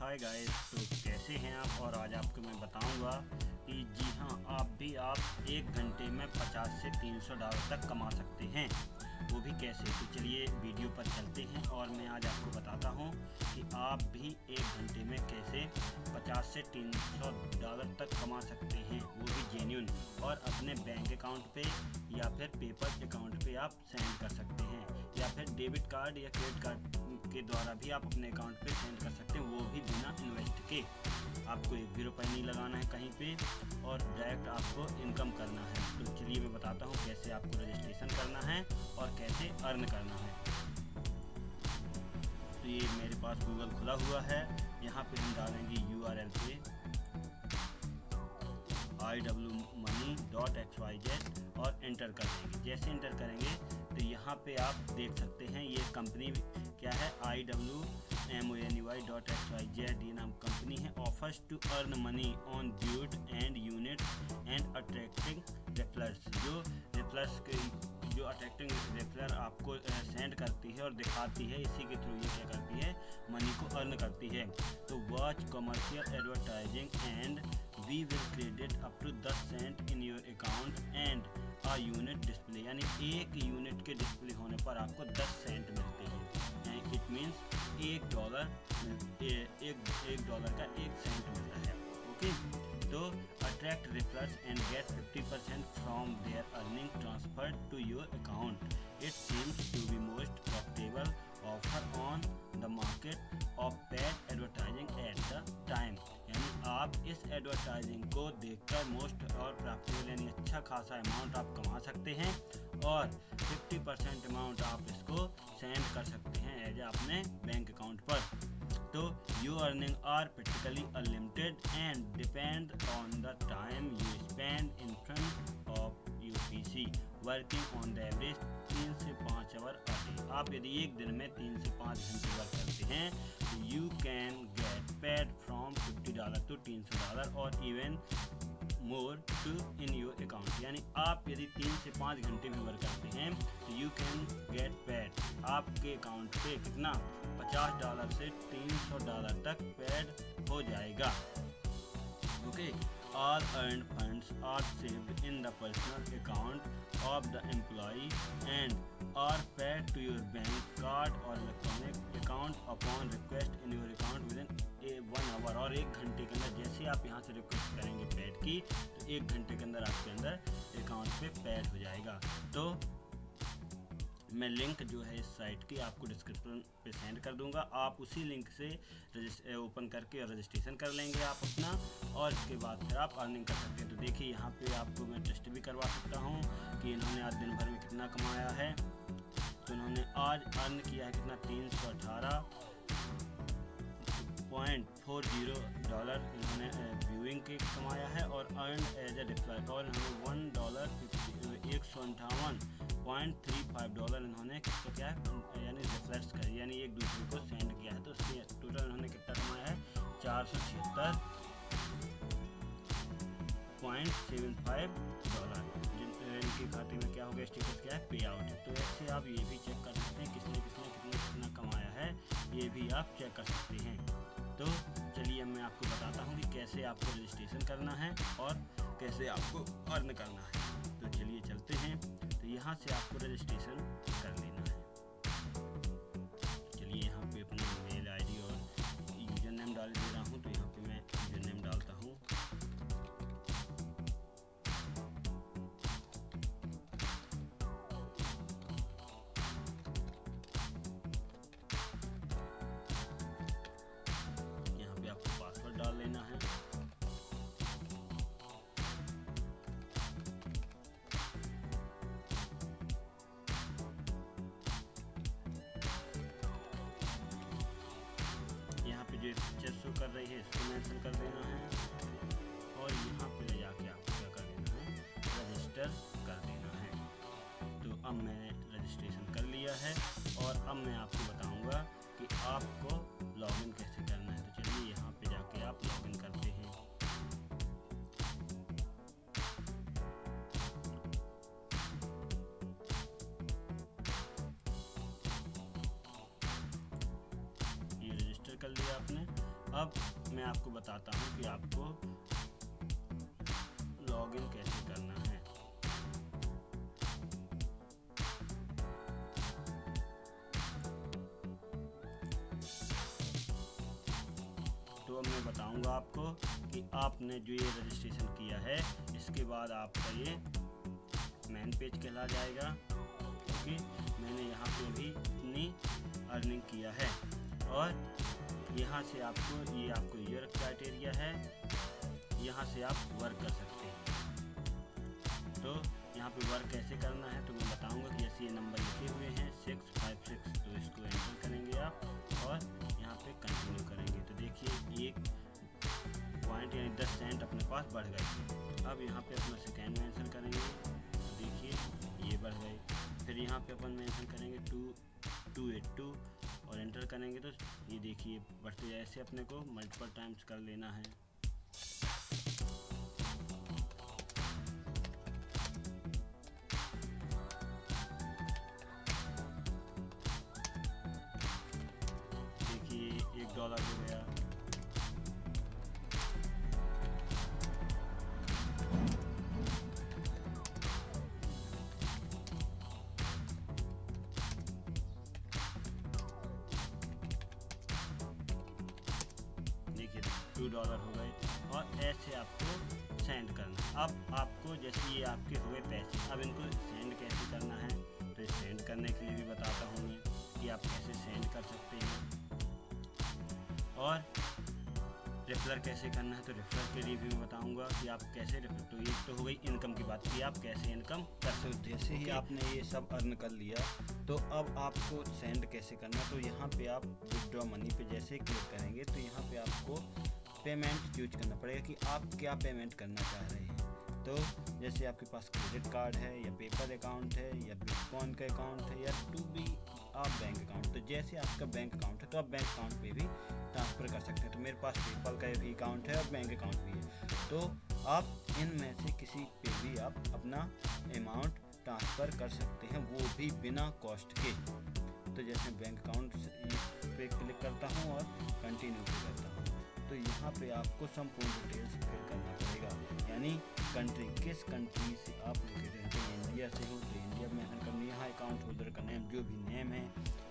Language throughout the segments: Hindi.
हाय गाइस, तो कैसे हैं आप। और आज आपको मैं बताऊंगा कि जी हाँ, आप 1 घंटे में 50 से $300 तक कमा सकते हैं। वो भी कैसे, तो चलिए वीडियो पर चलते हैं और मैं आज आपको बताता हूँ कि आप भी 1 घंटे में कैसे 50 से $300 तक कमा सकते हैं, वो भी जेन्युइन, और अपने बैंक अकाउंट पे या फिर पेपर अकाउंट पे आप सेंड कर सकते हैं, या फिर डेबिट कार्ड या क्रेडिट कार्ड के द्वारा भी आप अपने अकाउंट पे सेंड कर सकते हैं, वो भी बिना इन्वेस्ट के। आपको एक भी रुपये नहीं लगाना है कहीं पे और डायरेक्ट आपको इनकम करना है। तो चलिए मैं बताता हूँ कैसे आपको रजिस्ट्रेशन करना है और कैसे अर्न करना है। तो ये मेरे पास गूगल खुला हुआ है, यहाँ पे हम डालेंगे URL पे iwmoney.xyz और एंटर कर देंगे। जैसे एंटर करेंगे तो यहाँ पे आप देख सकते हैं ये कंपनी क्या है, iwmoney.xyz ये नाम कंपनी है। Offers to earn money on dude and unit and attracting referrals. जो रेफरल्स के जो अट्रैक्टिंग रेफरल आपको सेंड करती है और दिखाती है, इसी के थ्रू ये क्या करती है, मनी को अर्न करती है। तो watch commercial advertising and we will credit up to 10 cent in your account and a unit display, यानी एक यूनिट के डिस्प्ले होने पर आपको 10 सेंट मिलते हैं। इट मीन्स $1 का 1 सेंट मिलता है। ओके, तो attract referrals and get 50% from their earning transferred to your account. It seems to be most profitable offer on the market of paid advertising at the time. यानी आप इस एडवर्टाइजिंग को देखकर मोस्ट और प्रॉफिटेबल यानी अच्छा खासा अमाउंट आप कमा सकते हैं और 50% अमाउंट आप इसको सेंड कर सकते हैं एज अपने बैंक अकाउंट पर। तो your earnings are practically unlimited and depend on the time you spend in front of your PC working on the average 3 से 5 आवर a day। आप यदि एक दिन में 3 से 5 घंटे वर्क करते हैं तो you can get paid from $50 to $300 और even more to in your account। यानी आप यदि 3 से 5 घंटे भी वर्क करते हैं तो you can get paid, आपके अकाउंट पे कितना, $50 से $300 तक पेड हो जाएगा। Okay, all earn funds are saved in the personal account of the employee and are paid to your bank card और electronic account upon request in your account within 1 hour. और 1 घंटे के अंदर जैसे आप यहाँ से रिक्वेस्ट करेंगे पेड की तो 1 घंटे के अंदर आपके अंदर अकाउंट पे पेड हो जाएगा। तो मैं लिंक जो है इस साइट की आपको डिस्क्रिप्शन पे सेंड कर दूंगा, आप उसी लिंक से ओपन करके रजिस्ट्रेशन कर लेंगे आप अपना, और इसके बाद फिर आप अर्निंग कर सकते हैं। तो देखिए यहाँ पे आपको मैं टेस्ट भी करवा सकता हूँ कि इन्होंने आज दिन भर में कितना कमाया है। तो इन्होंने आज अर्न किया है कितना, $318.40 इन्होंने व्यूइंग के कमाया है और अर्न एज ए रिप्लाई, और इन्होंने $1.35 इन्होंने किसको क्या है, यानी रेफरेंस कर, यानी एक दूसरे को सेंड किया है। तो उसके टोटल इन्होंने कितना कमाया है, $476.75। इनके खाते में क्या हो गया, स्टेटस क्या है, पे आउट। तो ऐसे आप ये भी चेक कर सकते हैं किसने कितना कमाया है, ये भी आप चेक कर सकते हैं। तो चलिए मैं आपको बताता हूँ कि कैसे आपको रजिस्ट्रेशन करना है और कैसे आपको अर्न करना है। तो चलिए चलते हैं। तो यहाँ से आपको रजिस्ट्रेशन कर लेना है। चलिए यहाँ पे अपना ईमेल आईडी और यूजर नेम डाल दे रहा हूँ। तो यहाँ पे मैं यूजर नेम डालता हूँ, यहाँ पे आपको पासवर्ड डाल लेना है। यहाँ पे जो पिक्चर शो कर रही है इसको मेंशन कर देना है और यहाँ पे ले जाके आपको क्या कर देना है, रजिस्टर कर देना है। तो अब मैंने रजिस्ट्रेशन कर लिया है और अब मैं आपको बताऊंगा कि आपको लॉगिन कैसे करना है। तो चलिए यहाँ पे जाके आप लॉगिन करते हैं। ये रजिस्टर कर लिया आपने। अब मैं आपको बताता हूँ कि आपको लॉगिन कैसे करना है। तो अब मैं बताऊंगा आपको कि आपने जो ये रजिस्ट्रेशन किया है इसके बाद आपका ये मेन पेज कहला जाएगा, क्योंकि मैंने यहाँ पे भी इतनी अर्निंग किया है। और यहाँ से आपको ईयर क्राइटेरिया है, यहाँ से आप वर्क कर सकते हैं। तो यहाँ पे वर्क कैसे करना है तो मैं बताऊंगा कि ऐसे ये नंबर लिखे हुए हैं 656, तो इसको एंटर करेंगे आप और यहाँ पे कंटिन्यू करेंगे। तो देखिए एक पॉइंट यानी 10 सेंट अपने पास बढ़ गए। अब यहाँ पे अपना सेकेंड मेंशन करेंगे, तो देखिए ये बढ़ गए। फिर यहाँ पे अपन मेंशन करेंगे 282 और एंटर करेंगे, तो ये देखिए बढ़ते जाए। ऐसे अपने को मल्टीपल टाइम्स कर लेना है। देखिए $1 हो गया। देखिए $2 हो गए। और ऐसे आपको सेंड करना। अब आपको जैसे ये आपके हुए पैसे, अब इनको सेंड कैसे करना है तो सेंड करने के लिए भी बताता हूँ मैं कि आप कैसे सेंड कर सकते हैं। और रेफरल कैसे करना है तो रेफरल के लिए भी मैं बताऊंगा कि आप कैसे रेफरल। तो ये तो हो गई इनकम की बात कि आप कैसे इनकम कर सकते हो। जैसे ही आपने ये सब अर्न कर लिया तो अब आपको सेंड कैसे करना, तो यहाँ पे आप विड्रॉ मनी पे जैसे क्लिक करेंगे तो यहाँ पे आपको पेमेंट चूज करना पड़ेगा कि आप क्या पेमेंट करना चाह रहे हैं। तो जैसे आपके पास क्रेडिट कार्ड है या पेपर अकाउंट है या बिटकॉइन का अकाउंट है या टू बी आप बैंक अकाउंट, तो जैसे आपका बैंक अकाउंट है तो आप बैंक अकाउंट पे भी ट्रांसफ़र कर सकते हैं। तो मेरे पास पेपल का भी अकाउंट है और बैंक अकाउंट भी है, तो आप इनमें से किसी पे भी आप अपना अमाउंट ट्रांसफ़र कर सकते हैं, वो भी बिना कॉस्ट के। तो जैसे बैंक अकाउंट पे क्लिक करता हूँ और कंटिन्यू पे करता हूँ, तो यहाँ पे आपको संपूर्ण डिटेल्स फिल करना पड़ेगा। यानी कंट्री, किस कंट्री से आप लोकेटेड हैं। तो इंडिया से हो तो इंडिया मेंशन करनी है। यहाँ अकाउंट होल्डर का नेम, जो भी नेम है,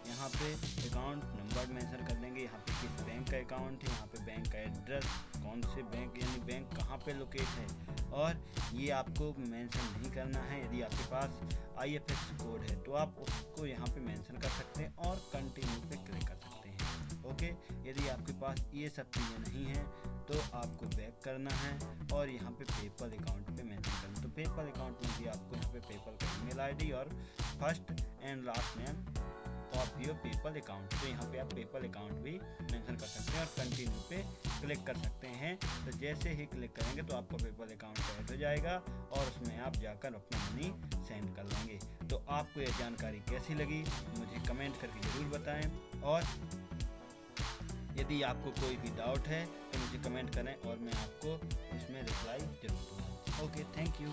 यहाँ पे अकाउंट नंबर मेंशन कर देंगे। यहाँ पे किस बैंक का अकाउंट है, यहाँ पे बैंक का एड्रेस, कौन से बैंक यानी बैंक कहाँ पे लोकेट है। और ये आपको मेंशन नहीं करना है। यदि आपके पास IFSC कोड है तो आप उसको यहाँ पे मेंशन कर सकते हैं और कंटिन्यू पे क्लिक कर सकते हैं। ओके, यदि आपके पास ये सब चीज़ें नहीं हैं तो आपको बैक करना है और यहाँ पे पेपल अकाउंट पे मेंशन करना। तो पेपल अकाउंट में भी आपको यहाँ पे पेपल का ईमेल आईडी और first and last name of your PayPal account, तो यहाँ पे आप पेपल अकाउंट भी मेंशन कर सकते हैं और कंटिन्यू पे क्लिक कर सकते हैं। तो जैसे ही क्लिक करेंगे तो आपका पेपल अकाउंट ऐड हो जाएगा और उसमें आप जाकर अपना मनी सेंड कर लेंगे। तो आपको यह जानकारी कैसी लगी मुझे कमेंट करके ज़रूर बताएं, और यदि आपको कोई भी डाउट है तो मुझे कमेंट करें और मैं आपको इसमें रिप्लाई जरूर दूँगा। Okay, thank you.